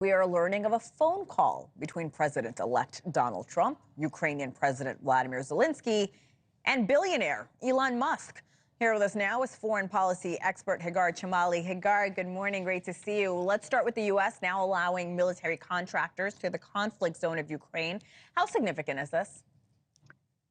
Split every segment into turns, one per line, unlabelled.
We are learning of a phone call between President-elect Donald Trump, Ukrainian President Volodymyr Zelenskyy, and billionaire Elon Musk. Here with us now is foreign policy expert Hagar Chemali. Hagar, good morning. Great to see you. Let's start with the U.S. now allowing military contractors to the conflict zone of Ukraine. How significant is this?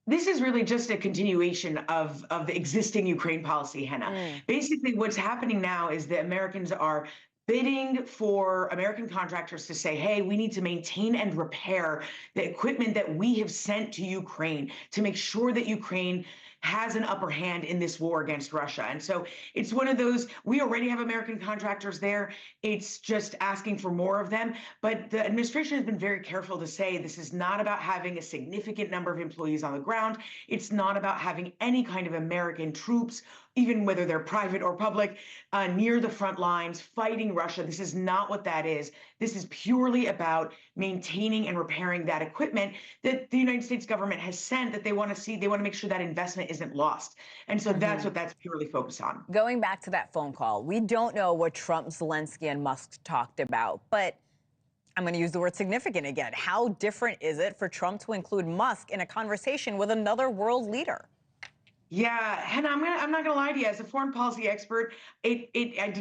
This is really just a continuation of the existing Ukraine policy, Hena. Basically, what's happening now is that Americans are bidding for American contractors to say, hey, we need to maintain and repair the equipment that we have sent to Ukraine to make sure that Ukraine has an upper hand in this war against Russia. And so it's one of those, we already have American contractors there. It's just asking for more of them. But the administration has been very careful to say this is not about having a significant number of employees on the ground. It's not about having any kind of American troops, even whether they're private or public, near the front lines fighting Russia. This is not what that is. This is purely about maintaining and repairing that equipment that the United States government has sent that they want to see. They want to make sure that investment isn't lost. And so that's what that's purely focused on.
Going back to that phone call, we don't know what Trump, Zelenskyy, and Musk talked about, but I'm going to use the word significant again. How different is it for Trump to include Musk in a conversation with another world leader?
Yeah, Hena, I'm not gonna lie to you. As a foreign policy expert, I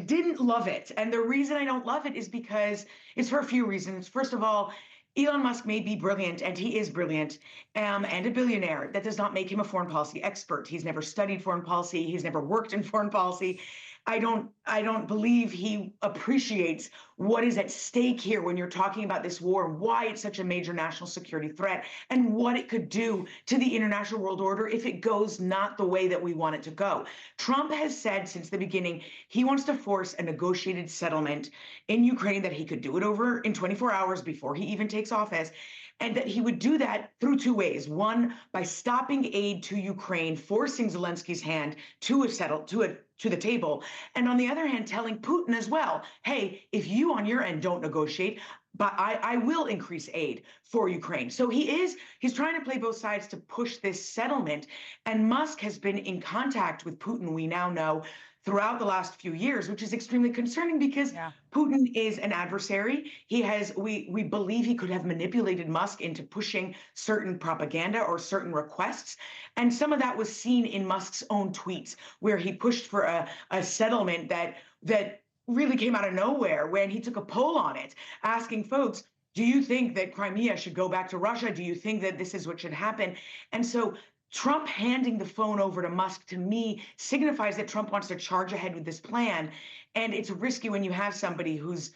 didn't love it, and the reason I don't love it is because it's for a few reasons. First of all, Elon Musk may be brilliant, and he is brilliant, and a billionaire. That does not make him a foreign policy expert. He's never studied foreign policy. He's never worked in foreign policy. I don't believe he appreciates what is at stake here when you're talking about this war and why it's such a major national security threat and what it could do to the international world order if it goes not the way that we want it to go. Trump has said since the beginning he wants to force a negotiated settlement in Ukraine, that he could do it over in 24 hours before he even takes office, and that he would do that through two ways. One, by stopping aid to Ukraine, forcing Zelensky's hand to the table, and on the other hand, telling Putin as well, hey, if you on your end don't negotiate, but I will increase aid for Ukraine. So he's trying to play both sides to push this settlement. And Musk has been in contact with Putin, we now know, throughout the last few years, which is extremely concerning because Putin is an adversary. We believe he could have manipulated Musk into pushing certain propaganda or certain requests. And some of that was seen in Musk's own tweets, where he pushed for a settlement that really came out of nowhere when he took a poll on it, asking folks, do you think that Crimea should go back to Russia? Do you think that this is what should happen? And so Trump handing the phone over to Musk, to me, signifies that Trump wants to charge ahead with this plan. And it's risky when you have somebody who's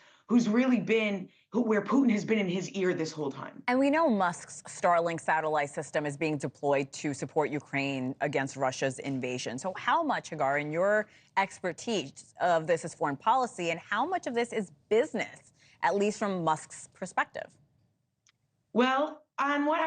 really been where Putin has been in his ear this whole time.
And we know Musk's Starlink satellite system is being deployed to support Ukraine against Russia's invasion. So how much, Hagar, in your expertise of this is foreign policy, and how much of this is business, at least from Musk's perspective?
Well, on what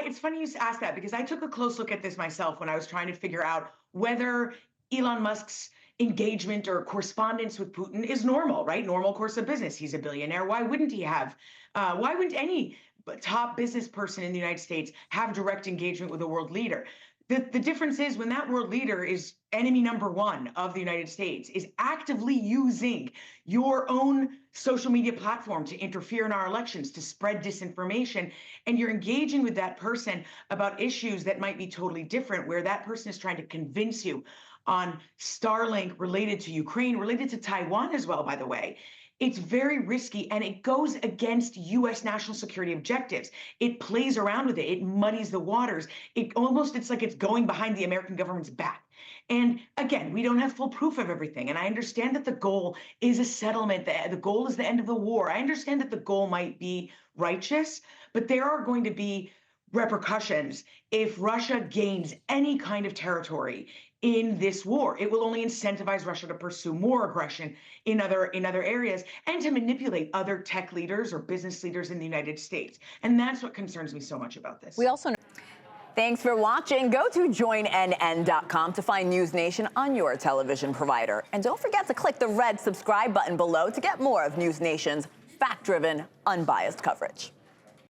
it's funny you ask that, because I took a close look at this myself when I was trying to figure out whether Elon Musk's engagement or correspondence with Putin is normal, right? Normal course of business. He's a billionaire. Why wouldn't he have? Why wouldn't any top business person in the United States have direct engagement with a world leader? The difference is when that world leader is enemy number one of the United States, is actively using your own social media platform to interfere in our elections, to spread disinformation, and you're engaging with that person about issues that might be totally different, where that person is trying to convince you on Starlink related to Ukraine, related to Taiwan as well, by the way. It's very risky, and it goes against U.S. national security objectives. It plays around with it. It muddies the waters. It's like it's going behind the American government's back. And again, we don't have full proof of everything. And I understand that the goal is a settlement. The goal is the end of the war. I understand that the goal might be righteous, but there are going to be repercussions if Russia gains any kind of territory in this war. It will only incentivize Russia to pursue more aggression in other areas and to manipulate other tech leaders or business leaders in the United States. And that's what concerns me so much about this.
We also know. Thanks for watching. Go to joinnn.com to find NewsNation on your television provider. And don't forget to click the red subscribe button below to get more of NewsNation's fact-driven, unbiased coverage.